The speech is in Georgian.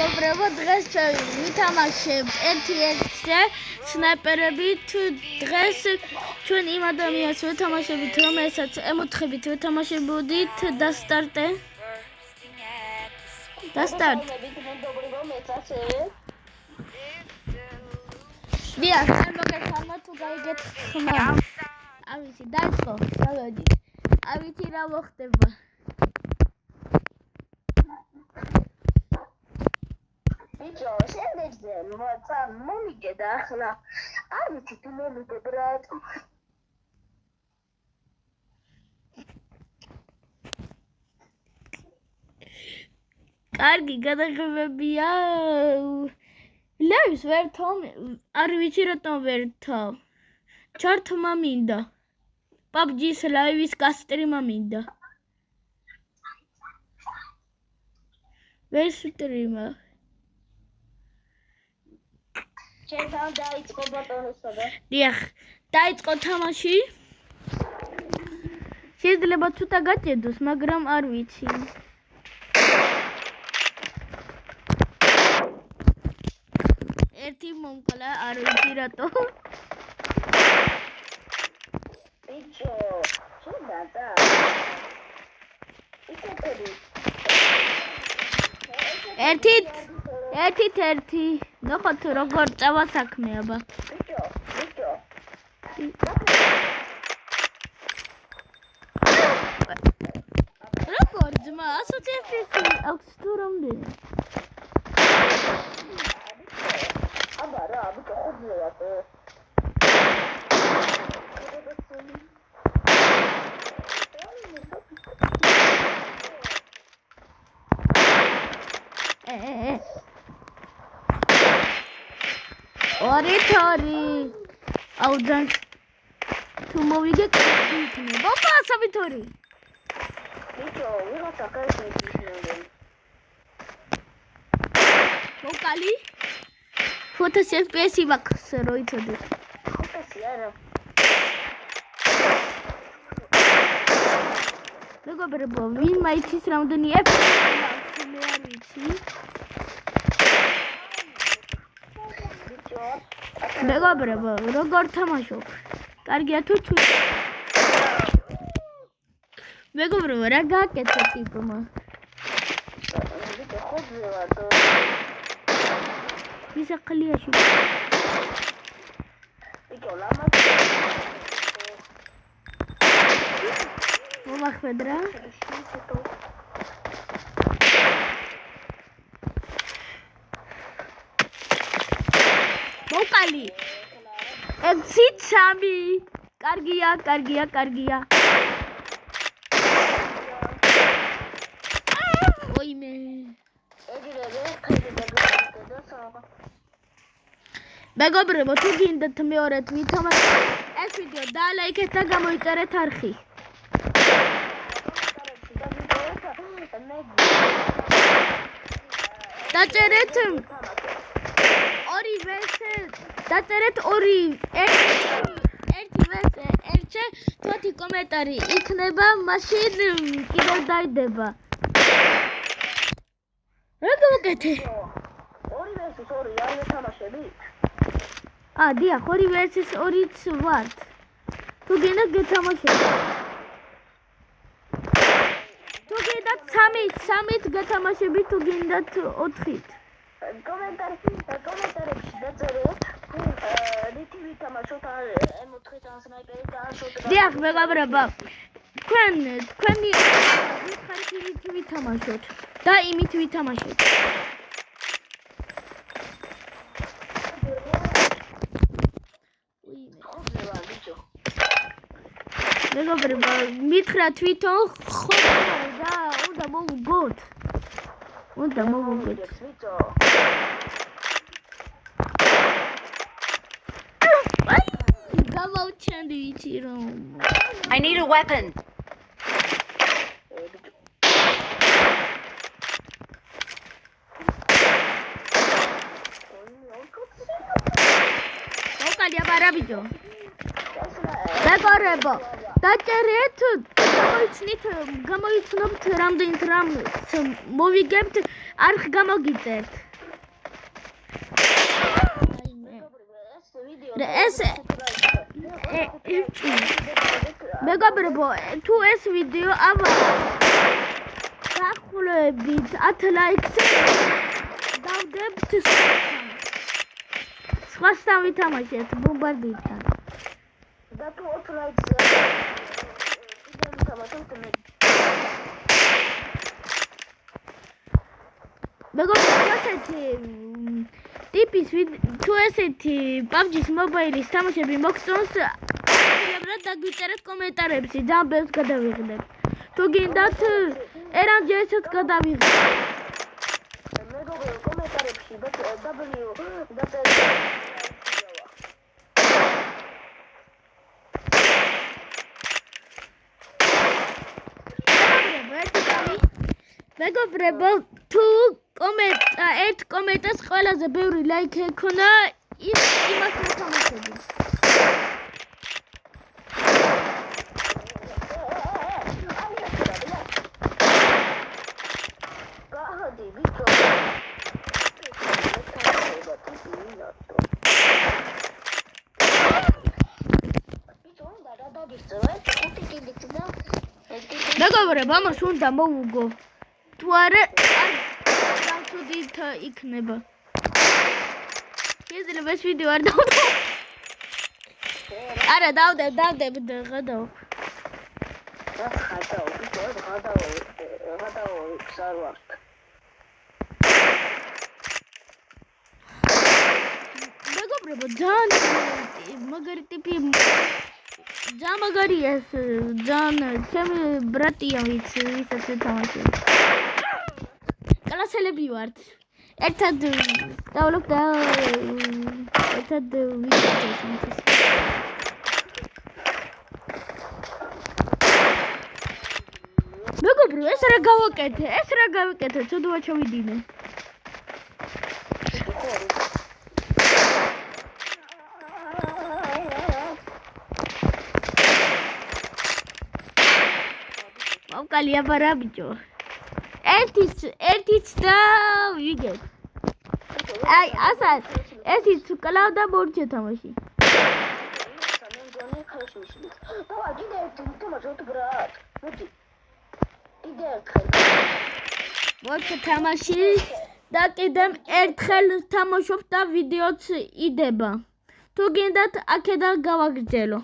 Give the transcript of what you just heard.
მეგობრებო, დღეს ჩვენ ვითამაშებ 1-1-ზე სნაიპერებით. დღეს ჩვენ იმ ადამიანს ვითამაშებით, რომელსაც ემოთხებით ვითამაშებოდით. დასტარტე. დიახ, ჩვენ მოგესალმოთ, თუ გაიგეთ ხმა. არ ვიცი, დაიწყო, დავედით. არ ვიცი რა მოხდება. ბიჭო, შემდეგზე მომიგე და ახლა არ ვიცი თუ მომიგებ რა. კარგი გადაღებებია. ლევს ვერთო, არ ვიცი რატომ ვერთო. ჩართმა მინდა. PUBG-ის ლაივის გასტრიმა მინდა. ვერ სტრიმა. ჩემთან დაიწყო ბატონოსობა. დიახ, დაიწყო თამაში. შეიძლება ცოტა გაჭედოს, მაგრამ არ ვიცი. ერთი მომკლა, არ ვიცი რატო. ბიჭო, შენდა. ერთი. ნახოთ როგორ წავა საქმე აბა. ბიჭო. როგორ ძმა, ასოციაციაში აქვს თუ რამდენი? აბა რა, ბიჭო, ხოძია თუ. ორი აუძან თუ მოვიგე იქნება ბაფასები თორი ბიჭო ვიღაცა კაისმეჩიშნები მოკალი ფოტოს FPS მაქვს რო იცოდი ფოტოსი არა მეგობრებო ვინ მაიცის რამდენი FPS მაქვს მე არ ვიცი მეგობრებო, როგორ თამაშობ? კარგია თუ თუ? მეგობრებო, რა გააკეთა ტიპმა? ბიჭო, ხოძევა თუ. მისახლიაში. ბიჭო, ლამაზ. მომახვედრა? მოკალი 6-3 კარგია ოიმე მეგობრებო თუ გინდათ მეორედ ვითამაშოთ ეს ვიდეო დალაიქეთ და გამოიწერეთ არხი დაწერეთ დაწერეთ 1 თოთი კომენტარი იქნება მაშინ კიდევ დაიდება რა გავაკეთე 2 არ ვეთამაშები დიახ 2-2-იც ვართ თუ გინდათ გეთამაშოთ თუ გინდათ 3-3-ით გეთამაშებით თუ გინდათ 4-ით კომენტარებში დაწერეთ რითი ვითამაშოთ M4-თან სნაიპერით დააშოთ დიახ მეგობრებო თქვენი ვიხარით რითი ვითამაშოთ და იმით ვითამაშოთ ხოძევა ბიჭო მეგობრებო მითხრა თვითონ ხოძევა და უნდა მოვუგოთ ბიჭო გამოვჩენდი ვიცი რომ I need a weapon. მოკალი აბარაბიჯო მეგობრებო დაწერეთ გამოიცნობთ რამდენით რამ მოვიგებთ არხ გამოგიწერთ მეგობრებო, თუ ეს ვიდეო დაახლოებით 10 ლაიქზე დავდებთ სხვასთან ვითამაშეთ ბომბარდირთან. და თუ 20 ლაიქზე მეგობრებო, ესეთი ტიპის თუ ესეთი PUBG-ის მობაილის თამაშები მოგწონს, აუცილებლად დაგვიწერეთ კომენტარებში, ძალიან ბევრს გადავიღებთ. თუ გინდათ ერანჯესაც გადავიღებთ. მეგობრებო, კომენტარებში მეგობრებო, თუ ერთ კომენტარს ყველაზე ბევრი ლაიქი ექონა, იმას მოთამაშები. მეგობრებო, ამას უნდა მოვუგო. თუ არა, დამწუდით იქნება. შეიძლება ეს ვიდეო არ დავდო. არა, დავდებ, გადავ. მეგობრებო, ძალიან მაგარი ტიპი ძალიან მაგარია ეს, ძალიან ჩემი ბრატია ვისაც ვეთამაშებ. კლასელები ვართ. ერთად დავлог და ერთად ვიდეოს. მეგობრებო, ეს რა გავაკეთე, ცოდვა ჩავიდინე. მოვკალია ბარა ბიჭო. ერთიც და ვიგებ. აი, ასად, ესიც კლავ და მორჩე თამაში. მორჩე თამაში და კიდევ ერთხელ თამაშობ და ვიდეოც იდება. თუ გინდათ, აქედან გავაგრძელო.